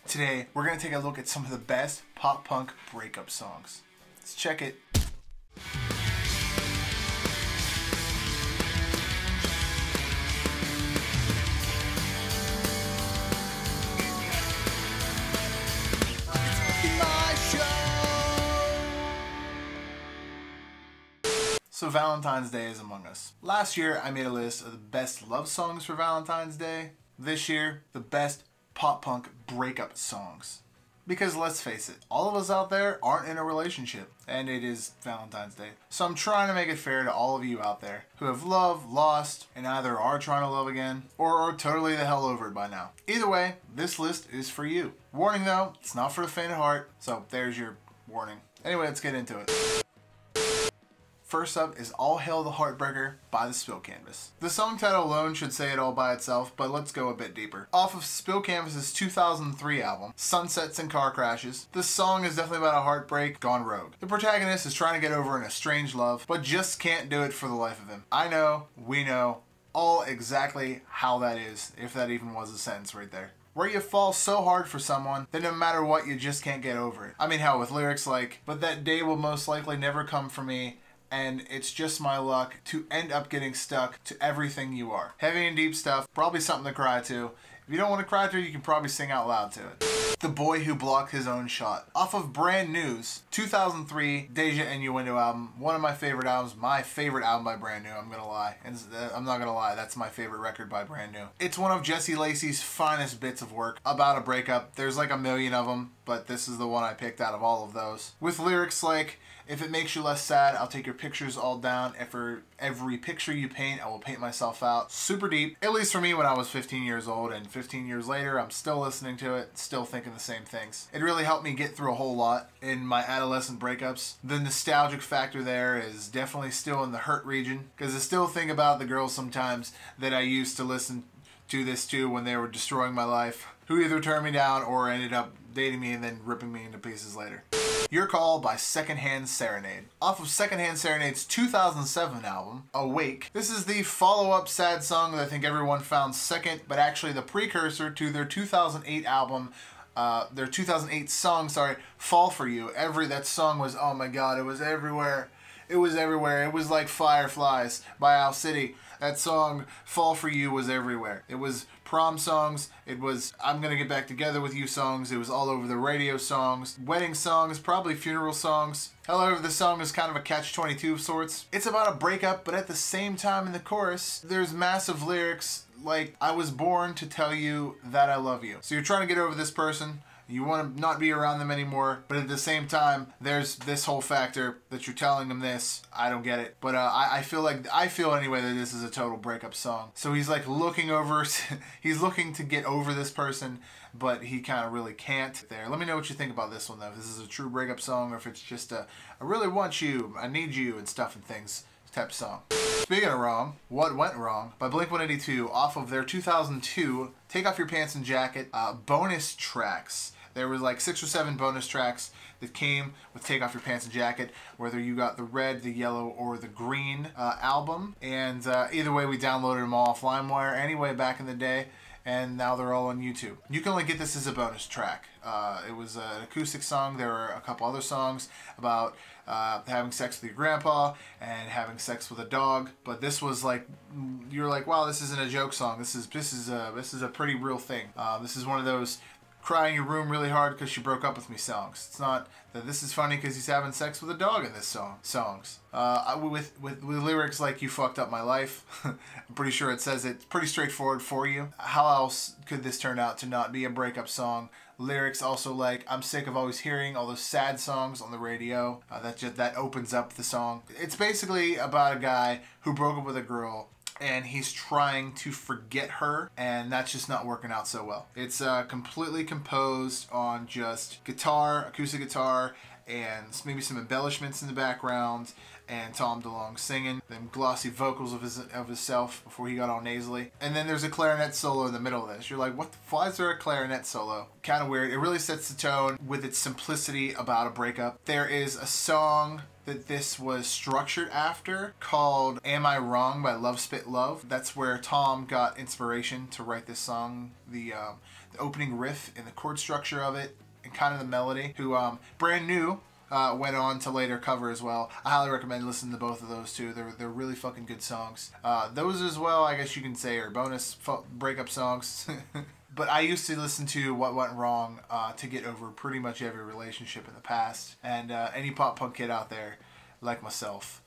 Today, we're going to take a look at some of the best pop-punk breakup songs. Let's check it. So Valentine's Day is among us. Last year, I made a list of the best love songs for Valentine's Day. This year, the best pop-punk breakup songs. Because let's face it, all of us out there aren't in a relationship, and it is Valentine's Day. So I'm trying to make it fair to all of you out there who have loved, lost, and either are trying to love again, or are totally the hell over it by now. Either way, this list is for you. Warning though, it's not for the faint of heart, so there's your warning. Anyway, let's get into it. First up is All Hail the Heartbreaker by the Spill Canvas. The song title alone should say it all by itself, but let's go a bit deeper. Off of Spill Canvas's 2003 album, Sunsets and Car Crashes, this song is definitely about a heartbreak gone rogue. The protagonist is trying to get over an estranged love, but just can't do it for the life of him. I know, we know, all exactly how that is, if that even was a sentence right there. Where you fall so hard for someone that no matter what, you just can't get over it. I mean, hell, with lyrics like, "But that day will most likely never come for me, and it's just my luck to end up getting stuck to everything you are." Heavy and deep stuff, probably something to cry to. If you don't want to cry to, you can probably sing out loud to it. The Boy Who Blocked His Own Shot. Off of Brand New's 2003 Deja Innuendo album, one of my favorite albums, my favorite album by Brand New, I'm gonna lie. And I'm not gonna lie, that's my favorite record by Brand New. It's one of Jesse Lacey's finest bits of work about a breakup. There's like a million of them, but this is the one I picked out of all of those. With lyrics like, "If it makes you less sad, I'll take your pictures all down. And for every picture you paint, I will paint myself out." Super deep, at least for me when I was 15 years old, and 15 years later, I'm still listening to it, still thinking the same things. It really helped me get through a whole lot in my adolescent breakups. The nostalgic factor there is definitely still in the hurt region, because I still think about the girls sometimes that I used to listen to this to when they were destroying my life, who either turned me down or ended up dating me and then ripping me into pieces later. Your Call by Secondhand Serenade. Off of Secondhand Serenade's 2007 album, Awake, this is the follow-up sad song that I think everyone found second, but actually the precursor to their 2008 album, their 2008 song, Fall For You. That song was, oh my god, it was everywhere. It was everywhere. It was like Fireflies by Owl City. That song, Fall For You, was everywhere. It was prom songs, it was I'm Gonna Get Back Together With You songs, it was all over the radio songs, wedding songs, probably funeral songs. However, the song is kind of a catch-22 of sorts. It's about a breakup, but at the same time in the chorus, there's massive lyrics like, "I was born to tell you that I love you." So you're trying to get over this person, you want to not be around them anymore, but at the same time, there's this whole factor that you're telling them this. I don't get it. But I feel anyway that this is a total breakup song. So he's like looking over, he's looking to get over this person, but he kind of really can't there. Let me know what you think about this one though. If this is a true breakup song or if it's just a, I really want you, I need you and stuff and things type song. Speaking of wrong, What Went Wrong by Blink-182 off of their 2002 Take Off Your Pants and Jacket bonus tracks. There was like 6 or 7 bonus tracks that came with Take Off Your Pants and Jacket, whether you got the red, the yellow, or the green album. And either way, we downloaded them all off LimeWire anyway back in the day, and now they're all on YouTube. You can only get this as a bonus track. It was an acoustic song. There were a couple other songs about having sex with your grandpa and having sex with a dog, but this was like, you're like, wow, this isn't a joke song. This is a pretty real thing. This is one of those cry in your room really hard because she broke up with me songs. It's not that this is funny because he's having sex with a dog in this songs. With lyrics like "You fucked up my life." I'm pretty sure it says it's pretty straightforward for you. How else could this turn out to not be a breakup song? Lyrics also like, "I'm sick of always hearing all those sad songs on the radio." That opens up the song. It's basically about a guy who broke up with a girl and he's trying to forget her, and that's just not working out so well. It's completely composed on just guitar, acoustic guitar, and maybe some embellishments in the background, and Tom DeLonge singing, them glossy vocals of himself before he got all nasally. And then there's a clarinet solo in the middle of this. You're like, what the, why is there a clarinet solo? Kind of weird. It really sets the tone with its simplicity about a breakup. There is a song that this was structured after called Am I Wrong by Love Spit Love. That's where Tom got inspiration to write this song. The opening riff and the chord structure of it and kind of the melody. Who brand new went on to later cover as well. I highly recommend listening to both of those two. They're really fucking good songs. Those as well, I guess you can say, are bonus breakup songs. But I used to listen to What Went Wrong to get over pretty much every relationship in the past. And any pop punk kid out there, like myself,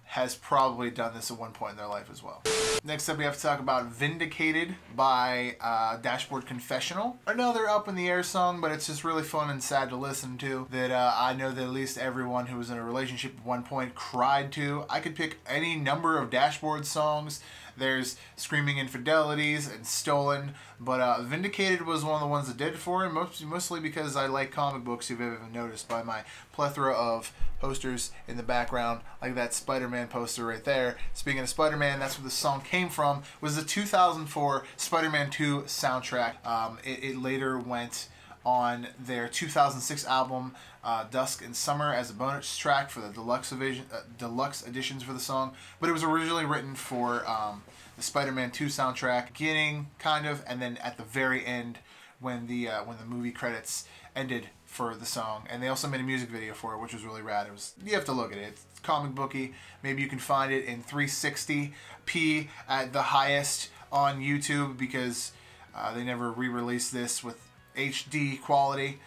has probably done this at one point in their life as well. Next up, we have to talk about Vindicated by Dashboard Confessional. Another up in the air song, but it's just really fun and sad to listen to. That I know that at least everyone who was in a relationship at one point cried to. I could pick any number of Dashboard songs. There's Screaming Infidelities and Stolen, but Vindicated was one of the ones that did it for him, mostly because I like comic books, if you've ever noticed by my plethora of posters in the background, like that Spider-Man poster right there. Speaking of Spider-Man, that's where the song came from, was the 2004 Spider-Man 2 soundtrack. It later went on their 2006 album, Dusk and Summer, as a bonus track for the deluxe editions for the song. But it was originally written for the Spider-Man 2 soundtrack, beginning, kind of, and then at the very end when the movie credits ended for the song. And they also made a music video for it, which was really rad. You have to look at it. It's comic booky. Maybe you can find it in 360p at the highest on YouTube, because they never re-released this with HD quality.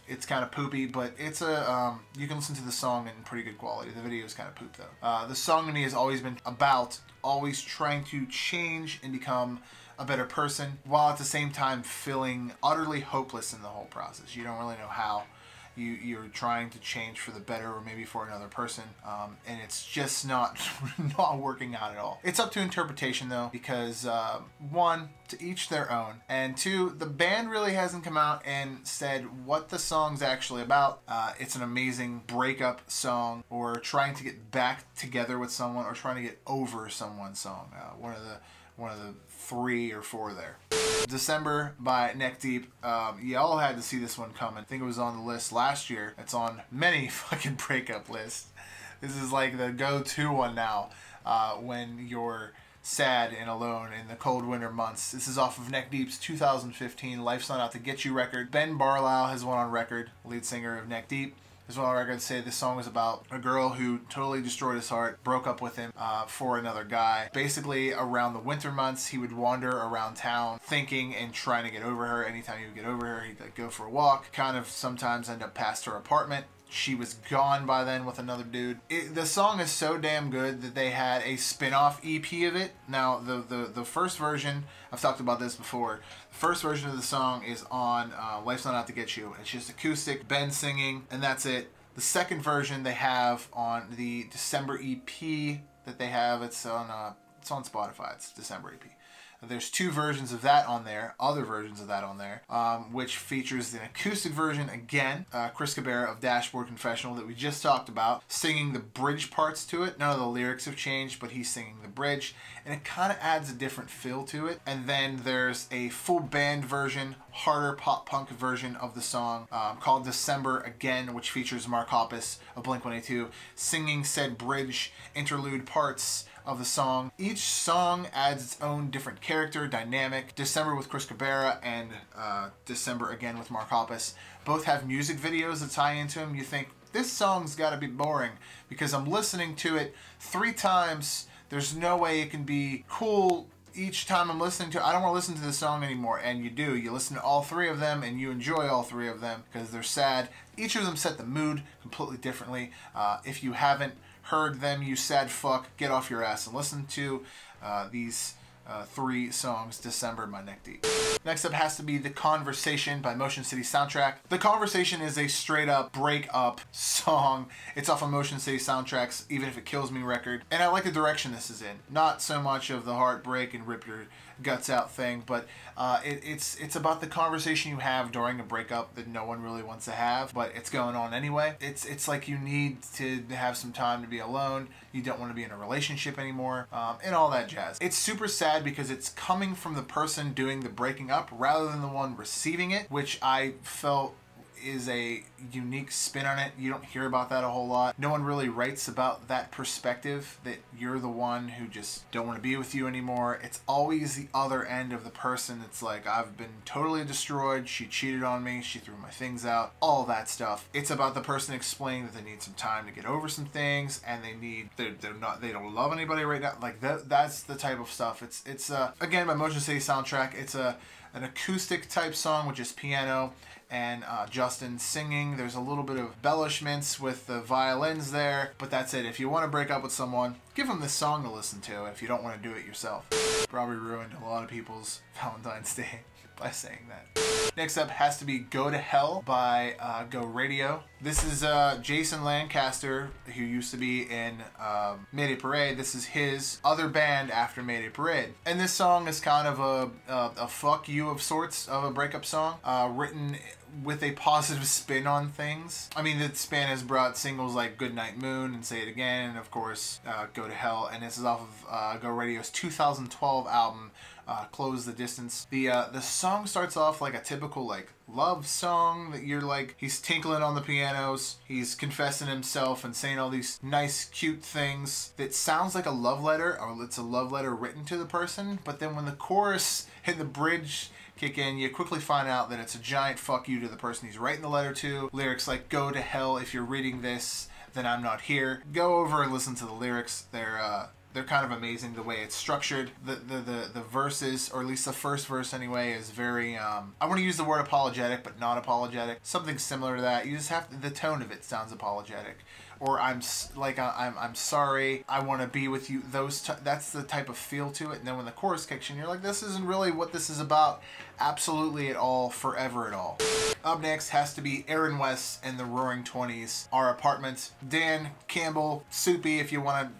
It's kind of poopy, but it's you can listen to the song in pretty good quality. The video is kind of poop though. The song to me has always been about always trying to change and become a better person, while at the same time feeling utterly hopeless in the whole process. You don't really know how. You're trying to change for the better, or maybe for another person, and it's just not working out at all. It's up to interpretation though, because one, to each their own, and two, the band really hasn't come out and said what the song's actually about. It's an amazing breakup song, or trying to get back together with someone, or trying to get over someone's song. One of the 3 or 4 there. December by Neck Deep. Y'all had to see this one coming. I think it was on the list last year. It's on many fucking breakup lists. This is like the go-to one now when you're sad and alone in the cold winter months. This is off of Neck Deep's 2015 Life's Not Out to Get You record. Ben Barlow has one on record, lead singer of Neck Deep. There's one on record to say this song was about a girl who totally destroyed his heart, broke up with him for another guy. Basically, around the winter months, he would wander around town thinking and trying to get over her. Anytime he would get over her, he'd like go for a walk, kind of sometimes end up past her apartment. She was gone by then with another dude. The song is so damn good that they had a spin-off EP of it. Now, the first version, I've talked about this before, the first version of the song is on Life's Not Out to Get You. It's just acoustic, Ben singing, and that's it. The second version they have on the December EP that they have, it's on Spotify, it's December EP. There's 2 versions of that on there, other versions of that on there, which features the acoustic version again. Chris Cabrera of Dashboard Confessional that we just talked about, singing the bridge parts to it. None of the lyrics have changed, but he's singing the bridge, and it kind of adds a different feel to it. And then there's a full band version, harder pop punk version of the song called December Again, which features Mark Hoppus of Blink-182 singing said bridge interlude parts of the song. Each song adds its own different character, dynamic. December with Chris Cabrera and December Again with Mark Hoppus both have music videos that tie into them. You think, this song's gotta be boring, because I'm listening to it 3 times. There's no way it can be cool each time I'm listening to it. I don't want to listen to this song anymore. And you do. You listen to all 3 of them and you enjoy all 3 of them because they're sad. Each of them set the mood completely differently. If you haven't heard them, you sad fuck, get off your ass and listen to these 3 songs, December by Neck Deep. Next up has to be The Conversation by Motion City Soundtrack. The Conversation is a straight up break up song. It's off of Motion City Soundtrack's Even If It Kills Me record. And I like the direction this is in. Not so much of the heartbreak and rip your guts out thing, but it's about the conversation you have during a breakup that no one really wants to have, but it's going on anyway. It's like you need to have some time to be alone. You don't want to be in a relationship anymore, and all that jazz. It's super sad because it's coming from the person doing the breaking up rather than the one receiving it, which I felt is a unique spin on it. You don't hear about that a whole lot. No one really writes about that perspective, that you're the one who just don't want to be with you anymore. It's always the other end of the person. It's like, I've been totally destroyed, she cheated on me, she threw my things out, all that stuff. It's about the person explaining that they need some time to get over some things, and they don't love anybody right now. Like that's the type of stuff. It's again, by Motion City Soundtrack. It's an acoustic type song with just piano and Justin singing. There's a little bit of embellishments with the violins there, but that's it. If you want to break up with someone, give them this song to listen to if you don't want to do it yourself. Probably ruined a lot of people's Valentine's Day by saying that. Next up has to be Go to Hell by Go Radio. This is Jason Lancaster, who used to be in Mayday Parade. This is his other band after Mayday Parade. And this song is kind of a fuck you of sorts of a breakup song, written with a positive spin on things. I mean, the span has brought singles like Goodnight Moon and Say It Again, and of course, Go to Hell. And this is off of Go Radio's 2012 album, Close the Distance. The song starts off like a typical like love song that you're like, he's tinkling on the pianos, he's confessing himself and saying all these nice cute things that sounds like a love letter, or it's a love letter written to the person. But then when the chorus and the bridge kick in, you quickly find out that it's a giant fuck you to the person he's writing the letter to. Lyrics like, go to hell, if you're reading this, then I'm not here. Go over and listen to the lyrics. They're kind of amazing the way it's structured. The verses, or at least the first verse anyway, is very, I want to use the word apologetic, but not apologetic. Something similar to that. You just have to, the tone of it sounds apologetic. Or I'm sorry, I want to be with you. That's the type of feel to it. And then when the chorus kicks in, you're like, this isn't really what this is about. Absolutely at all, forever at all. Up next has to be Aaron West and the Roaring Twenties, Our Apartment. Dan Campbell, Soupy, if you want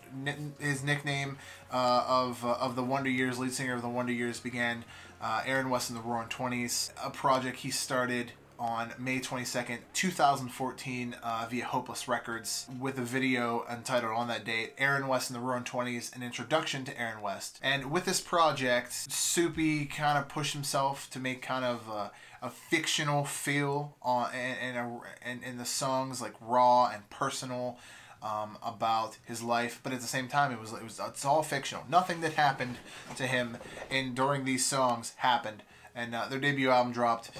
his nickname, of the Wonder Years, lead singer of the Wonder Years, began Aaron West and the Roaring Twenties, a project he started on May 22nd, 2014 via Hopeless Records, with a video entitled on that date, Aaron West and the Roaring Twenties, an introduction to Aaron West. And with this project, Soupy kind of pushed himself to make kind of a fictional feel on, and the songs like raw and personal, about his life, but at the same time it's all fictional. Nothing that happened to him during these songs happened. And their debut album dropped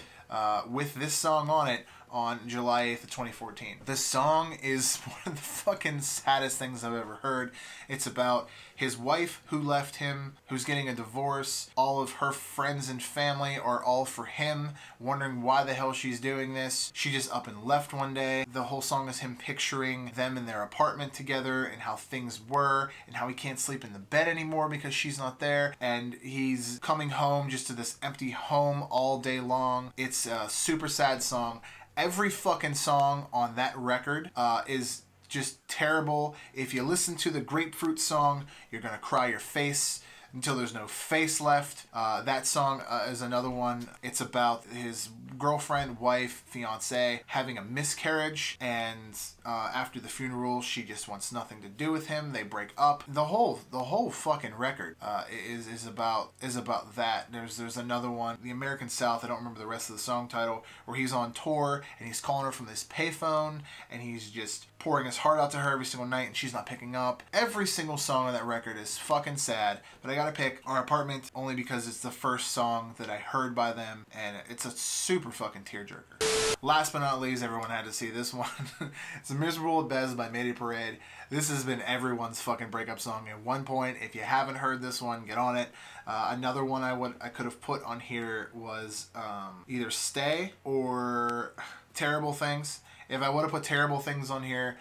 with this song on it on July 8th of 2014. This song is one of the fucking saddest things I've ever heard. It's about his wife who left him, who's getting a divorce. All of her friends and family are all for him, wondering why the hell she's doing this. She just up and left one day. The whole song is him picturing them in their apartment together and how things were and how he can't sleep in the bed anymore because she's not there. And he's coming home just to this empty home all day long. It's a super sad song. Every fucking song on that record is just terrible. If you listen to the Grapefruit song, you're gonna cry your face until there's no face left. That song is another one. It's about his girlfriend, wife, fiance having a miscarriage, and after the funeral, she just wants nothing to do with him. They break up. The whole fucking record is about that. There's another one, The American South. I don't remember the rest of the song title, where he's on tour and he's calling her from this payphone and he's just pouring his heart out to her every single night and she's not picking up. Every single song on that record is fucking sad, but I gotta pick Our Apartment only because it's the first song that I heard by them and it's a super fucking tearjerker. Last but not least, everyone had to see this one. It's Miserable at Best by Mayday Parade. This has been everyone's fucking breakup song at one point. If you haven't heard this one, get on it. Another one I could have put on here was either Stay or Terrible Things. If I would have put Terrible Things on here,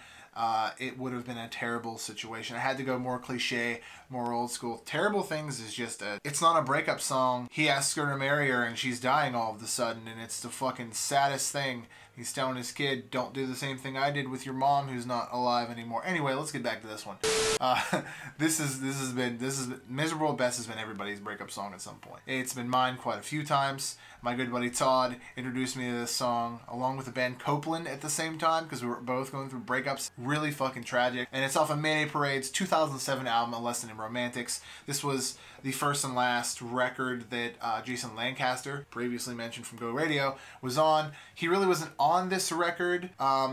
it would have been a terrible situation. I had to go more cliche, more old school. Terrible Things is just it's not a breakup song. He asks her to marry her and she's dying all of a sudden and it's the fucking saddest thing. He's telling his kid, don't do the same thing I did with your mom who's not alive anymore. Anyway, let's get back to this one. This has been Miserable at Best has been everybody's breakup song at some point. It's been mine quite a few times. My good buddy Todd introduced me to this song along with the band Copeland at the same time because we were both going through breakups. Really fucking tragic. And it's off of Mayday Parade's 2007 album, A Lesson in Romantics. This was the first and last record that Jason Lancaster, previously mentioned from Go Radio, was on. He really wasn't on this record.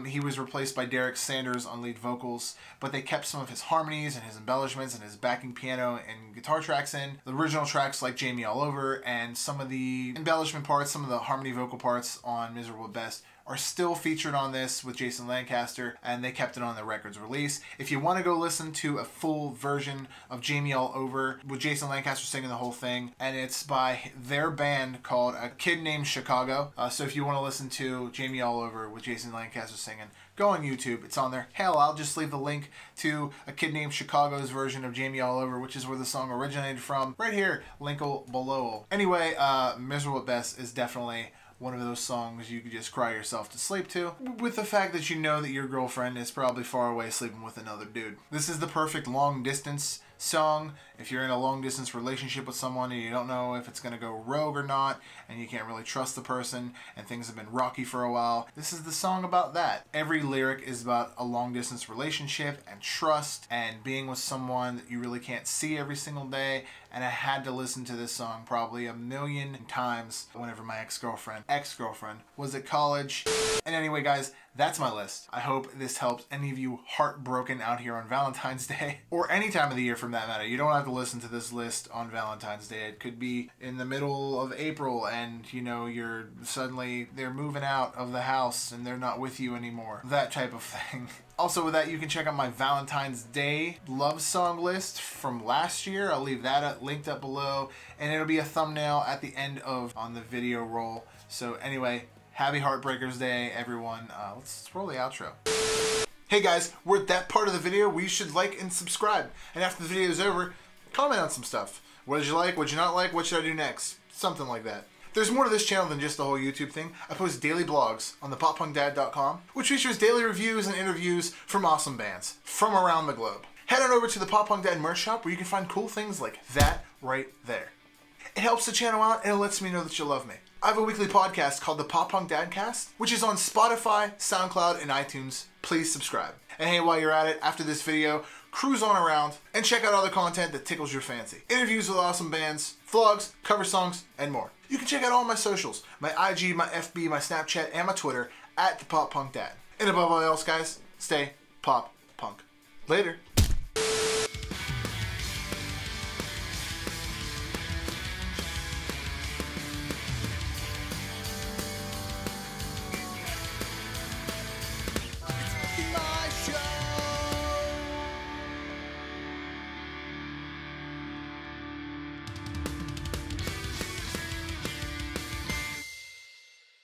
He was replaced by Derek Sanders on lead vocals, but they kept some of his harmonies and his embellishments and his backing piano and guitar tracks in. The original tracks like Jamie All Over and some of the embellishment parts, some of the harmony vocal parts on Miserable at Best are still featured on this with Jason Lancaster, and they kept it on the record's release. If you want to go listen to a full version of Jamie All Over with Jason Lancaster singing the whole thing, and it's by their band called A Kid Named Chicago. So if you want to listen to Jamie All Over with Jason Lancaster singing, go on YouTube. It's on there. Hell, I'll just leave the link to A Kid Named Chicago's version of Jamie All Over, which is where the song originated from, right here, link below. Anyway, Miserable at Best is definitely one of those songs you could just cry yourself to sleep to, with the fact that you know that your girlfriend is probably far away sleeping with another dude. This is the perfect long distance song. If you're in a long distance relationship with someone and you don't know if it's going to go rogue or not, and you can't really trust the person, and things have been rocky for a while, this is the song about that. Every lyric is about a long distance relationship and trust and being with someone that you really can't see every single day. And I had to listen to this song probably a million times whenever my ex-girlfriend was at college. And anyway, guys, that's my list. I hope this helps any of you heartbroken out here on Valentine's Day, or any time of the year for that matter. You don't have to listen to this list on Valentine's Day. It could be in the middle of April and, you know, they're moving out of the house and they're not with you anymore. That type of thing. Also with that, you can check out my Valentine's Day love song list from last year. I'll leave that linked up below, and it'll be a thumbnail at the end on the video roll. So anyway, happy Heartbreakers Day, everyone. Let's roll the outro. Hey guys, we're at that part of the video where you should like and subscribe. And after the video is over, comment on some stuff. What did you like? What did you not like? What should I do next? Something like that. There's more to this channel than just the whole YouTube thing. I post daily blogs on thepoppunkdad.com, which features daily reviews and interviews from awesome bands from around the globe. Head on over to the Pop Punk Dad merch shop where you can find cool things like that right there. It helps the channel out and it lets me know that you love me. I have a weekly podcast called the Pop Punk Dadcast, which is on Spotify, SoundCloud, and iTunes. Please subscribe. And hey, while you're at it, after this video, cruise on around and check out other content that tickles your fancy. Interviews with awesome bands, vlogs, cover songs, and more. You can check out all my socials, my IG, my FB, my Snapchat, and my Twitter at the Pop Punk Dad. And above all else, guys, stay pop punk. Later.